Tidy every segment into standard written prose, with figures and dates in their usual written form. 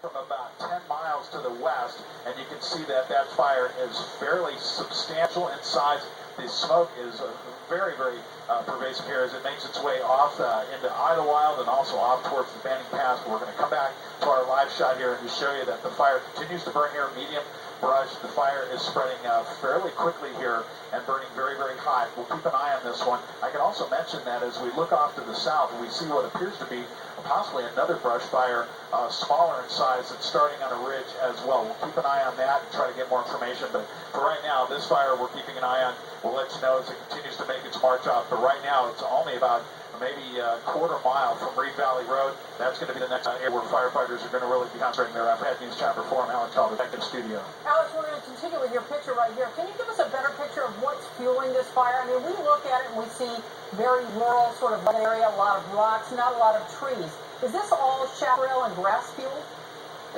from about 10 miles to the west, and you can see that that fire is fairly substantial in size. The smoke is very, very pervasive here as it makes its way off into Idlewild and also off towards the Banning Pass. We're going to come back to our live shot here and just show you that the fire continues to burn here, medium brush. The fire is spreading fairly quickly here and burning very, very high. We'll keep an eye on this one. I can also mention that as we look off to the south, we see what appears to be possibly another brush fire, smaller in size, that's starting on a ridge as well. We'll keep an eye on that and try to get more information. But for right now, this fire we're keeping an eye on. We'll let you know as it continues to make its march off. But right now, it's only about maybe a quarter mile from Reed Valley Road. That's going to be the next area where firefighters are going to really be concentrating there. I've had News Chapter 4. I'm Alex Calder, back in the studio. Alex, we're going to continue with your picture right here. Can you give us a better picture of what's fueling this fire? I mean, we look at it and we see very rural sort of area, a lot of rocks, not a lot of trees. Is this all chaparral and grass fuel?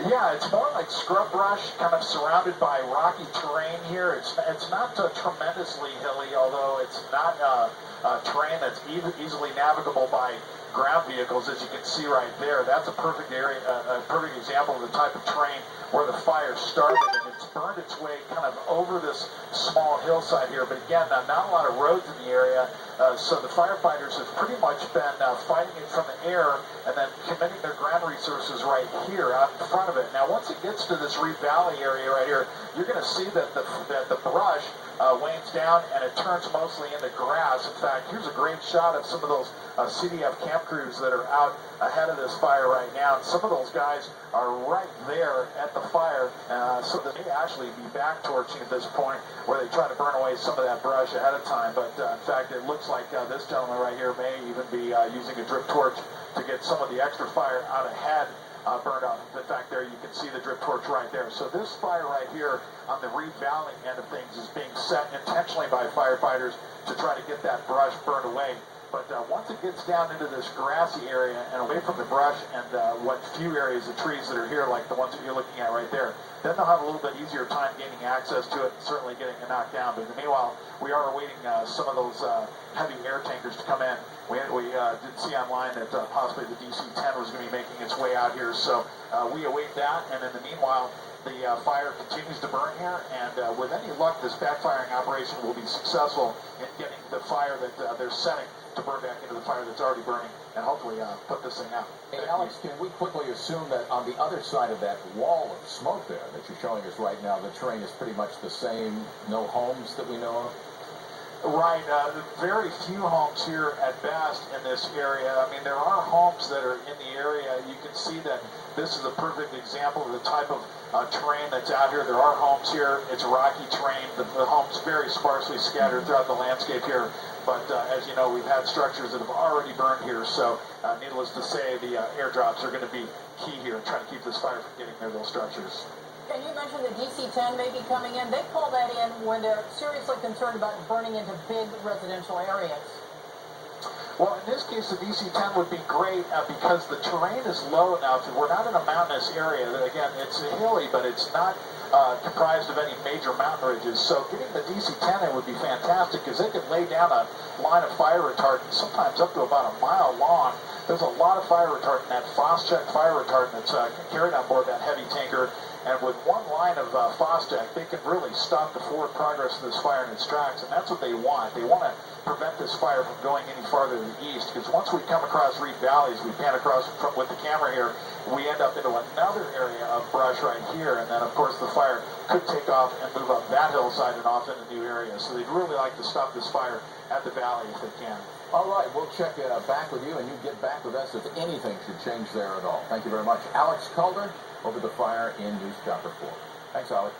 Yeah, it's more like scrub brush, kind of surrounded by rocky terrain here. It's not tremendously hilly, although it's not terrain that's easily navigable by ground vehicles, as you can see right there. That's a perfect area, a perfect example of the type of terrain where the fire started, and it's burned its way kind of over this small hillside here. But again, not a lot of roads in the area, so the firefighters have pretty much been fighting it from the air and then committing their ground resources right here out in front of it. Now, once it gets to this Reed Valley area right here, you're going to see that the brush wanes down and it turns mostly into grass. In fact, here's a great shot of some of those CDF camp crews that are out ahead of this fire right now. And some of those guys are right there at the fire, so they may actually be back torching at this point where they try to burn away some of that brush ahead of time. But in fact, it looks like this gentleman right here may even be using a drip torch to get some of the extra fire out ahead. Burned off. In fact, there you can see the drip torch right there. So this fire right here on the Reed Valley end of things is being set intentionally by firefighters to try to get that brush burned away. But once it gets down into this grassy area and away from the brush and what few areas of trees that are here, like the ones that you're looking at right there, then they'll have a little bit easier time gaining access to it and certainly getting it knocked down. But meanwhile, we are awaiting some of those heavy air tankers to come in. We did see online that possibly the DC-10 was going to be making its way out here, so we await that. And in the meanwhile, the fire continues to burn here, and with any luck, this backfiring operation will be successful in getting the fire that they're setting to burn back into the fire that's already burning, and hopefully put this thing out. Hey, Alex, can we quickly assume that on the other side of that wall of smoke there that you're showing us right now, the terrain is pretty much the same, no homes that we know of? Right, very few homes here at best in this area. I mean, there are homes that are in the area. You can see that this is a perfect example of the type of terrain that's out here. There are homes here. It's rocky terrain. The homes very sparsely scattered throughout the landscape here. But as you know, we've had structures that have already burned here. So needless to say, the airdrops are going to be key here in trying to keep this fire from getting near those structures. And you mentioned the DC-10 may be coming in. They call that in when they're seriously concerned about burning into big residential areas. Well, in this case, the DC-10 would be great because the terrain is low enough. We're not in a mountainous area. Again, it's hilly, but it's not comprised of any major mountain ridges. So getting the DC-10 in would be fantastic because they could lay down a line of fire retardant, sometimes up to about a mile long. There's a lot of fire retardant, that Phos-Chek fire retardant that's carried on board that heavy tanker. And with one line of Phos-Chek, they can really stop the forward progress of this fire in its tracks, and that's what they want. They want to prevent this fire from going any farther to the east, because once we come across Reed Valley, as we pan across with the camera here, we end up into another area of brush right here, and then, of course, the fire could take off and move up that hillside and off into new areas. So they'd really like to stop this fire at the valley if they can. All right, we'll check back with you, and you get back with us if anything should change there at all. Thank you very much. Alex Calder over the fire in News Chopper 4. Thanks, Alex.